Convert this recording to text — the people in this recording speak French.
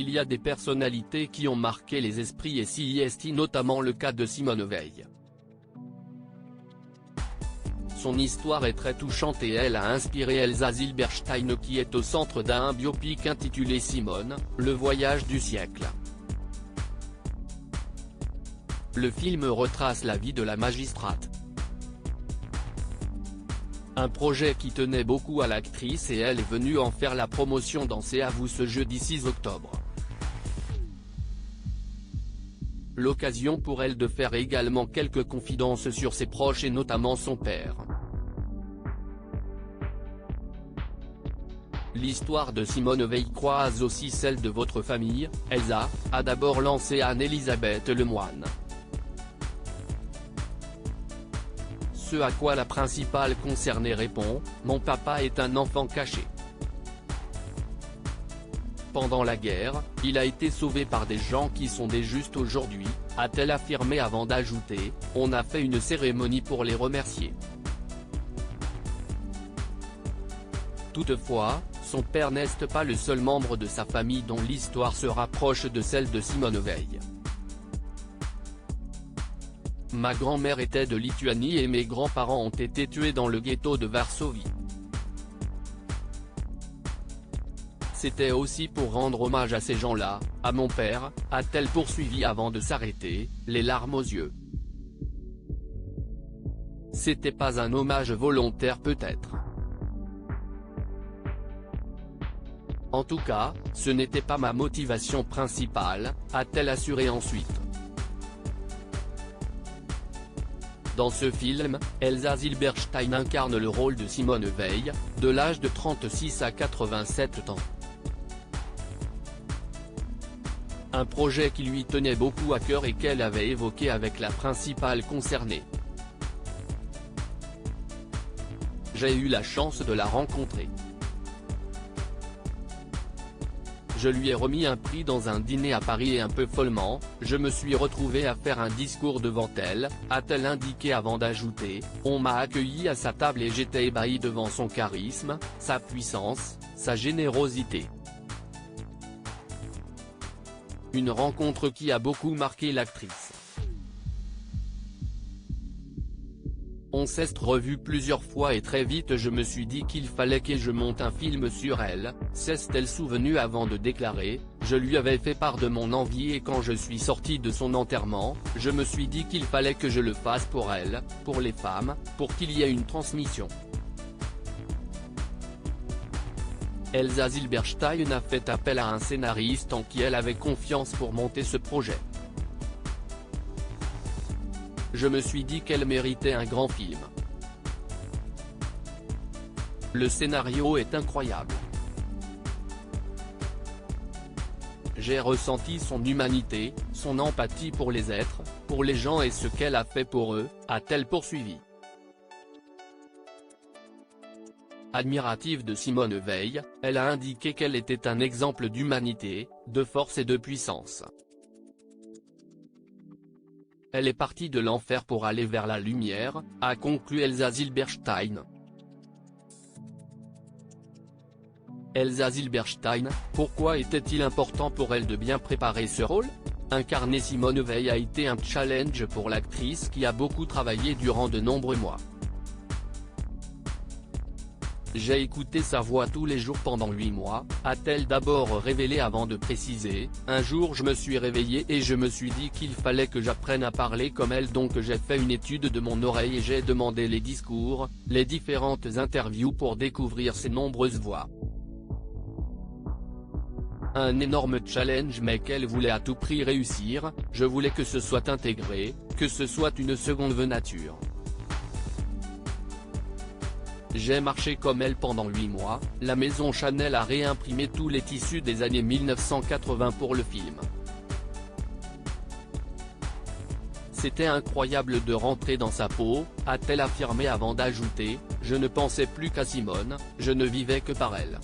il y a des personnalités qui ont marqué les esprits et c'est notamment le cas de Simone Veil. Son histoire est très touchante et elle a inspiré Elsa Zilberstein qui est au centre d'un biopic intitulé Simone, le voyage du siècle. Le film retrace la vie de la magistrate. Un projet qui tenait beaucoup à l'actrice et elle est venue en faire la promotion dans C'est à vous ce jeudi 6 octobre. L'occasion pour elle de faire également quelques confidences sur ses proches et notamment son père. L'histoire de Simone Veil croise aussi celle de votre famille, Elsa, a d'abord lancé Anne-Elisabeth Lemoine. Ce à quoi la principale concernée répond, « Mon papa est un enfant caché. Pendant la guerre, il a été sauvé par des gens qui sont des justes aujourd'hui », a-t-elle affirmé avant d'ajouter, « On a fait une cérémonie pour les remercier. » Toutefois, son père n'est pas le seul membre de sa famille dont l'histoire se rapproche de celle de Simone Veil. Ma grand-mère était de Lituanie et mes grands-parents ont été tués dans le ghetto de Varsovie. C'était aussi pour rendre hommage à ces gens-là, à mon père, a-t-elle poursuivi avant de s'arrêter, les larmes aux yeux. C'était pas un hommage volontaire peut-être. En tout cas, ce n'était pas ma motivation principale, a-t-elle assuré ensuite. Dans ce film, Elsa Zilberstein incarne le rôle de Simone Veil, de l'âge de 36 à 87 ans. Un projet qui lui tenait beaucoup à cœur et qu'elle avait évoqué avec la principale concernée. J'ai eu la chance de la rencontrer. Je lui ai remis un prix dans un dîner à Paris et un peu follement, je me suis retrouvé à faire un discours devant elle, a-t-elle indiqué avant d'ajouter, on m'a accueilli à sa table et j'étais ébahi devant son charisme, sa puissance, sa générosité. Une rencontre qui a beaucoup marqué l'actrice. On s'est revu plusieurs fois et très vite je me suis dit qu'il fallait que je monte un film sur elle, s'est-elle souvenue avant de déclarer, je lui avais fait part de mon envie et quand je suis sorti de son enterrement, je me suis dit qu'il fallait que je le fasse pour elle, pour les femmes, pour qu'il y ait une transmission. Elsa Zilberstein a fait appel à un scénariste en qui elle avait confiance pour monter ce projet. Je me suis dit qu'elle méritait un grand film. Le scénario est incroyable. J'ai ressenti son humanité, son empathie pour les êtres, pour les gens et ce qu'elle a fait pour eux, a-t-elle poursuivi. Admirative de Simone Veil, elle a indiqué qu'elle était un exemple d'humanité, de force et de puissance. Elle est partie de l'enfer pour aller vers la lumière, a conclu Elsa Zilberstein. Elsa Zilberstein, pourquoi était-il important pour elle de bien préparer ce rôle ? Incarner Simone Veil a été un challenge pour l'actrice qui a beaucoup travaillé durant de nombreux mois. J'ai écouté sa voix tous les jours pendant 8 mois, a-t-elle d'abord révélé avant de préciser, un jour je me suis réveillée et je me suis dit qu'il fallait que j'apprenne à parler comme elle donc j'ai fait une étude de mon oreille et j'ai demandé les discours, les différentes interviews pour découvrir ses nombreuses voix. Un énorme challenge mais qu'elle voulait à tout prix réussir, je voulais que ce soit intégré, que ce soit une seconde nature. J'ai marché comme elle pendant 8 mois, la maison Chanel a réimprimé tous les tissus des années 1980 pour le film. C'était incroyable de rentrer dans sa peau, a-t-elle affirmé avant d'ajouter, je ne pensais plus qu'à Simone, je ne vivais que par elle.